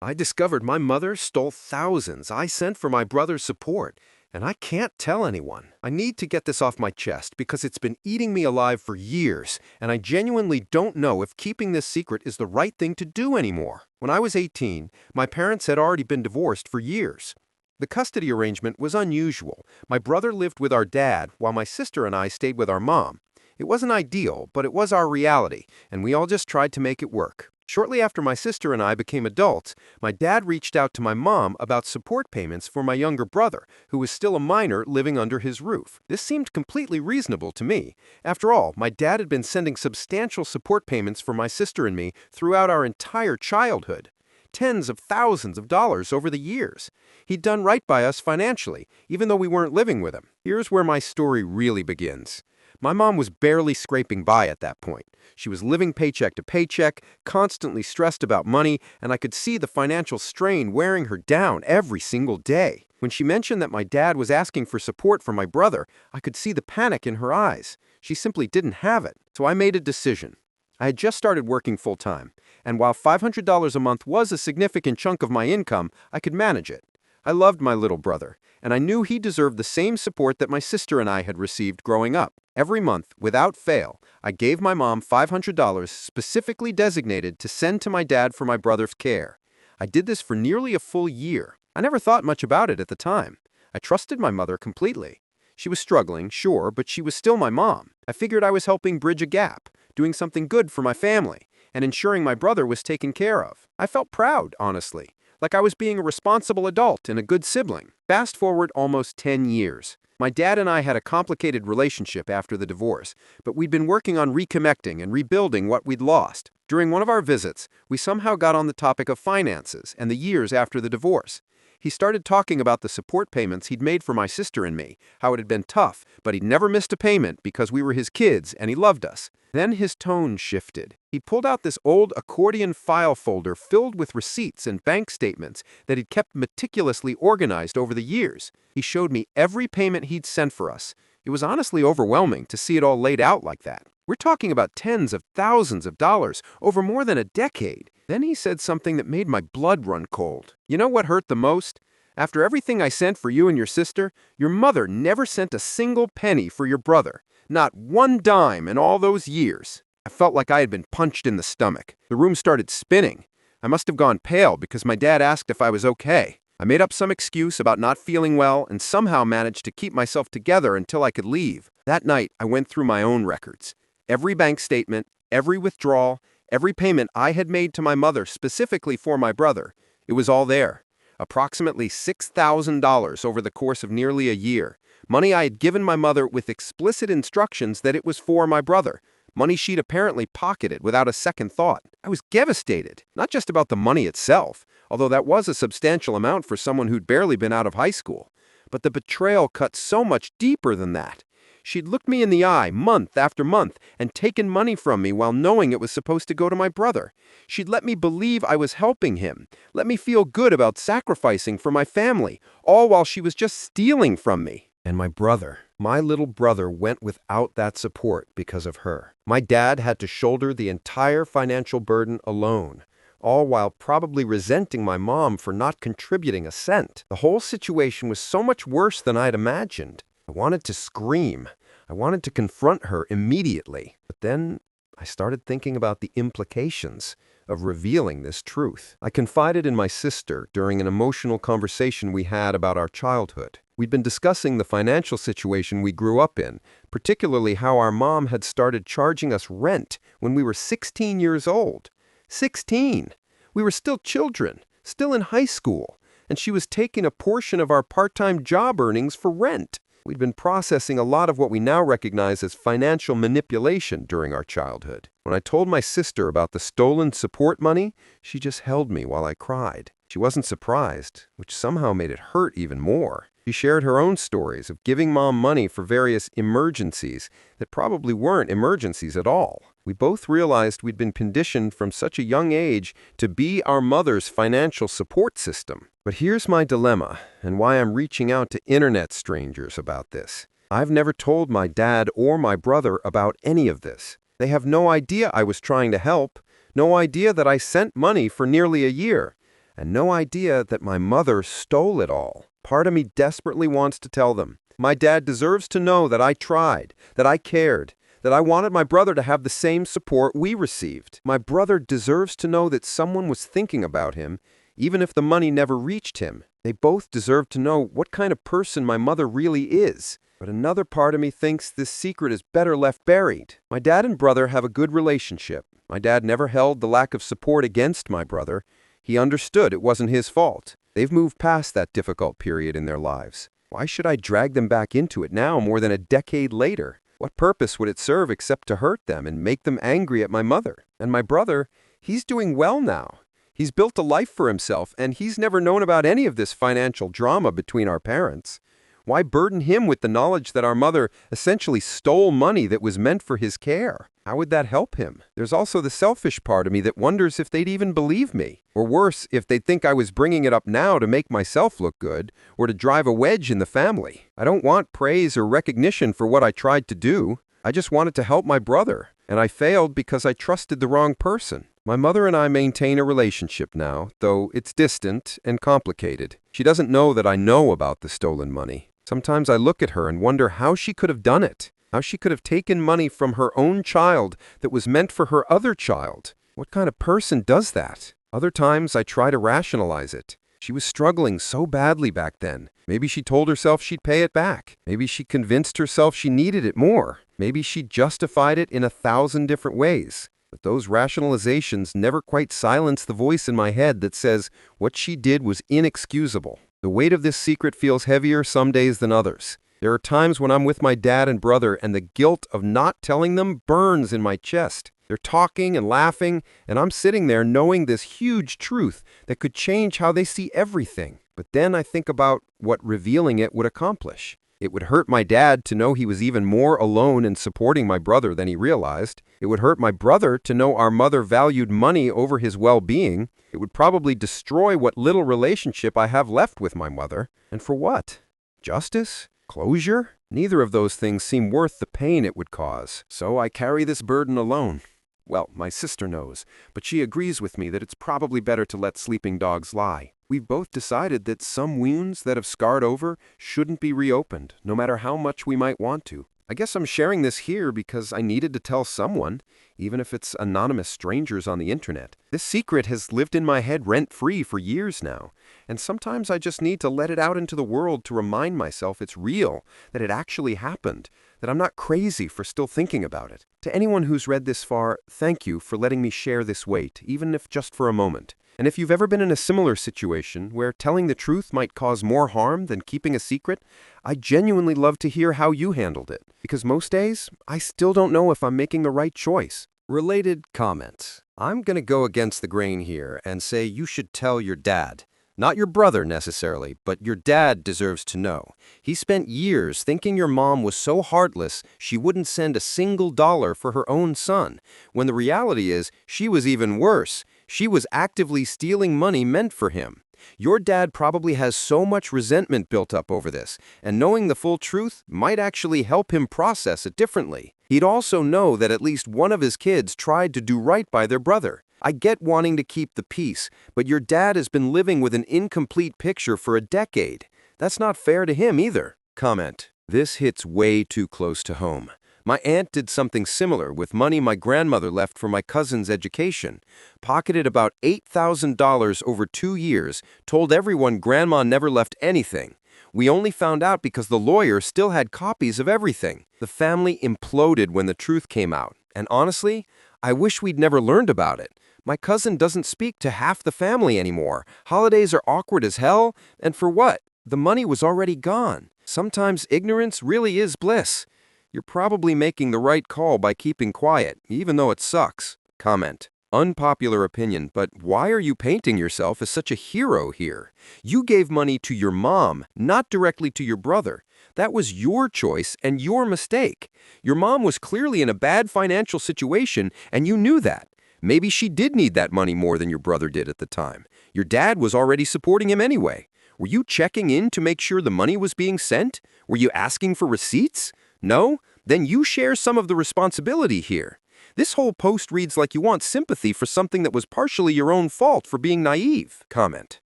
I discovered my mother stole thousands I sent for my brother's support, and I can't tell anyone. I need to get this off my chest because it's been eating me alive for years, and I genuinely don't know if keeping this secret is the right thing to do anymore. When I was 18, my parents had already been divorced for years. The custody arrangement was unusual. My brother lived with our dad, while my sister and I stayed with our mom. It wasn't ideal, but it was our reality, and we all just tried to make it work. Shortly after my sister and I became adults, my dad reached out to my mom about support payments for my younger brother, who was still a minor living under his roof. This seemed completely reasonable to me. After all, my dad had been sending substantial support payments for my sister and me throughout our entire childhood. Tens of thousands of dollars over the years. He'd done right by us financially, even though we weren't living with him. Here's where my story really begins. My mom was barely scraping by at that point. She was living paycheck to paycheck, constantly stressed about money, and I could see the financial strain wearing her down every single day. When she mentioned that my dad was asking for support for my brother, I could see the panic in her eyes. She simply didn't have it. So I made a decision. I had just started working full-time, and while $500 a month was a significant chunk of my income, I could manage it. I loved my little brother, and I knew he deserved the same support that my sister and I had received growing up. Every month, without fail, I gave my mom $500 specifically designated to send to my dad for my brother's care. I did this for nearly a full year. I never thought much about it at the time. I trusted my mother completely. She was struggling, sure, but she was still my mom. I figured I was helping bridge a gap, doing something good for my family, and ensuring my brother was taken care of. I felt proud, honestly, like I was being a responsible adult and a good sibling. Fast forward almost 10 years. My dad and I had a complicated relationship after the divorce, but we'd been working on reconnecting and rebuilding what we'd lost. During one of our visits, we somehow got on the topic of finances and the years after the divorce. He started talking about the support payments he'd made for my sister and me, how it had been tough, but he'd never missed a payment because we were his kids and he loved us. Then his tone shifted. He pulled out this old accordion file folder filled with receipts and bank statements that he'd kept meticulously organized over the years. He showed me every payment he'd sent for us. It was honestly overwhelming to see it all laid out like that. We're talking about tens of thousands of dollars over more than a decade. Then he said something that made my blood run cold. You know what hurt the most? After everything I sent for you and your sister, your mother never sent a single penny for your brother. Not one dime in all those years. I felt like I had been punched in the stomach. The room started spinning. I must have gone pale because my dad asked if I was okay. I made up some excuse about not feeling well and somehow managed to keep myself together until I could leave. That night, I went through my own records. Every bank statement, every withdrawal, every payment I had made to my mother specifically for my brother. It was all there. Approximately $6,000 over the course of nearly a year. Money I had given my mother with explicit instructions that it was for my brother. Money she'd apparently pocketed without a second thought. I was devastated, not just about the money itself, although that was a substantial amount for someone who'd barely been out of high school. But the betrayal cut so much deeper than that. She'd looked me in the eye month after month and taken money from me while knowing it was supposed to go to my brother. She'd let me believe I was helping him, let me feel good about sacrificing for my family, all while she was just stealing from me. And my little brother went without that support because of her. My dad had to shoulder the entire financial burden alone, all while probably resenting my mom for not contributing a cent. The whole situation was so much worse than I'd imagined. I wanted to scream. I wanted to confront her immediately. But then I started thinking about the implications of revealing this truth. I confided in my sister during an emotional conversation we had about our childhood. We'd been discussing the financial situation we grew up in, particularly how our mom had started charging us rent when we were 16 years old. 16! We were still children, still in high school, and she was taking a portion of our part-time job earnings for rent. We'd been processing a lot of what we now recognize as financial manipulation during our childhood. When I told my sister about the stolen support money, she just held me while I cried. She wasn't surprised, which somehow made it hurt even more. She shared her own stories of giving mom money for various emergencies that probably weren't emergencies at all. We both realized we'd been conditioned from such a young age to be our mother's financial support system. But here's my dilemma, and why I'm reaching out to internet strangers about this. I've never told my dad or my brother about any of this. They have no idea I was trying to help, no idea that I sent money for nearly a year. and no idea that my mother stole it all. Part of me desperately wants to tell them. My dad deserves to know that I tried, that I cared, that I wanted my brother to have the same support we received. My brother deserves to know that someone was thinking about him, even if the money never reached him. They both deserve to know what kind of person my mother really is. But another part of me thinks this secret is better left buried. My dad and brother have a good relationship. My dad never held the lack of support against my brother. He understood it wasn't his fault. They've moved past that difficult period in their lives. Why should I drag them back into it now more than a decade later? What purpose would it serve except to hurt them and make them angry at my mother? And my brother, he's doing well now. He's built a life for himself, and he's never known about any of this financial drama between our parents. Why burden him with the knowledge that our mother essentially stole money that was meant for his care? How would that help him? There's also the selfish part of me that wonders if they'd even believe me. Or worse, if they'd think I was bringing it up now to make myself look good, or to drive a wedge in the family. I don't want praise or recognition for what I tried to do. I just wanted to help my brother, and I failed because I trusted the wrong person. My mother and I maintain a relationship now, though it's distant and complicated. She doesn't know that I know about the stolen money. Sometimes I look at her and wonder how she could have done it, how she could have taken money from her own child that was meant for her other child. What kind of person does that? Other times I try to rationalize it. She was struggling so badly back then. Maybe she told herself she'd pay it back. Maybe she convinced herself she needed it more. Maybe she justified it in 1,000 different ways. But those rationalizations never quite silence the voice in my head that says what she did was inexcusable. The weight of this secret feels heavier some days than others. There are times when I'm with my dad and brother and the guilt of not telling them burns in my chest. They're talking and laughing, and I'm sitting there knowing this huge truth that could change how they see everything. But then I think about what revealing it would accomplish. It would hurt my dad to know he was even more alone in supporting my brother than he realized. It would hurt my brother to know our mother valued money over his well-being. It would probably destroy what little relationship I have left with my mother. And for what? Justice? Closure? Neither of those things seem worth the pain it would cause. So I carry this burden alone. Well, my sister knows, but she agrees with me that it's probably better to let sleeping dogs lie. We've both decided that some wounds that have scarred over shouldn't be reopened, no matter how much we might want to. I guess I'm sharing this here because I needed to tell someone, even if it's anonymous strangers on the internet. This secret has lived in my head rent-free for years now, and sometimes I just need to let it out into the world to remind myself it's real, that it actually happened, that I'm not crazy for still thinking about it. To anyone who's read this far, thank you for letting me share this weight, even if just for a moment. And if you've ever been in a similar situation where telling the truth might cause more harm than keeping a secret, I genuinely love to hear how you handled it, because most days, I still don't know if I'm making the right choice. Related comments. I'm going to go against the grain here and say you should tell your dad. Not your brother necessarily, but your dad deserves to know. He spent years thinking your mom was so heartless she wouldn't send a single dollar for her own son, when the reality is she was even worse. She was actively stealing money meant for him. Your dad probably has so much resentment built up over this, and knowing the full truth might actually help him process it differently. He'd also know that at least one of his kids tried to do right by their brother. I get wanting to keep the peace, but your dad has been living with an incomplete picture for a decade. That's not fair to him either. Comment. This hits way too close to home. My aunt did something similar with money my grandmother left for my cousin's education. Pocketed about $8,000 over 2 years, told everyone grandma never left anything. We only found out because the lawyer still had copies of everything. The family imploded when the truth came out, and honestly, I wish we'd never learned about it. My cousin doesn't speak to half the family anymore. Holidays are awkward as hell, and for what? The money was already gone. Sometimes ignorance really is bliss. You're probably making the right call by keeping quiet, even though it sucks. Comment. Unpopular opinion, but why are you painting yourself as such a hero here? You gave money to your mom, not directly to your brother. That was your choice and your mistake. Your mom was clearly in a bad financial situation, and you knew that. Maybe she did need that money more than your brother did at the time. Your dad was already supporting him anyway. Were you checking in to make sure the money was being sent? Were you asking for receipts? No? Then you share some of the responsibility here. This whole post reads like you want sympathy for something that was partially your own fault for being naive. Comment.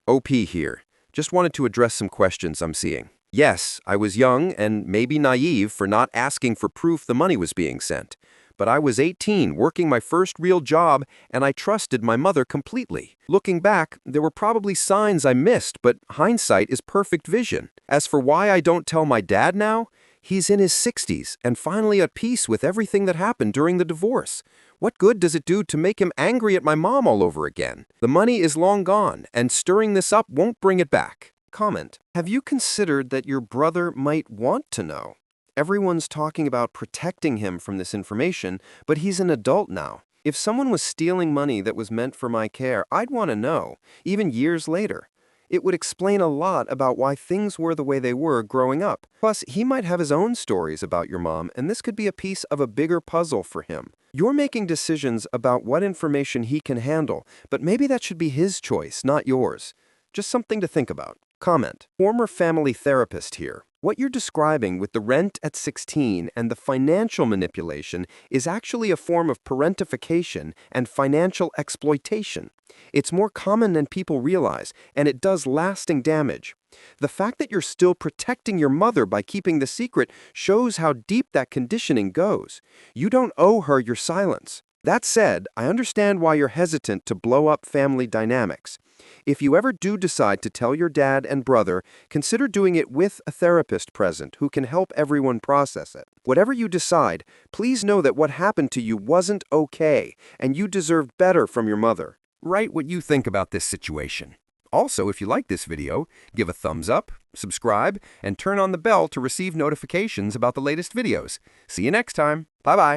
OP here. Just wanted to address some questions I'm seeing. Yes, I was young and maybe naive for not asking for proof the money was being sent. But I was 18, working my first real job, and I trusted my mother completely. Looking back, there were probably signs I missed, but hindsight is perfect vision. As for why I don't tell my dad now, he's in his 60s and finally at peace with everything that happened during the divorce. What good does it do to make him angry at my mom all over again? The money is long gone, and stirring this up won't bring it back. Comment. Have you considered that your brother might want to know? Everyone's talking about protecting him from this information, but he's an adult now. If someone was stealing money that was meant for my care, I'd want to know, even years later. It would explain a lot about why things were the way they were growing up. Plus, he might have his own stories about your mom, and this could be a piece of a bigger puzzle for him. You're making decisions about what information he can handle, but maybe that should be his choice, not yours. Just something to think about. Comment. Former family therapist here. What you're describing with the rent at 16 and the financial manipulation is actually a form of parentification and financial exploitation. It's more common than people realize, and it does lasting damage. The fact that you're still protecting your mother by keeping the secret shows how deep that conditioning goes. You don't owe her your silence. That said, I understand why you're hesitant to blow up family dynamics. If you ever do decide to tell your dad and brother, consider doing it with a therapist present who can help everyone process it. Whatever you decide, please know that what happened to you wasn't okay, and you deserved better from your mother. Write what you think about this situation. Also, if you like this video, give a thumbs up, subscribe, and turn on the bell to receive notifications about the latest videos. See you next time. Bye-bye.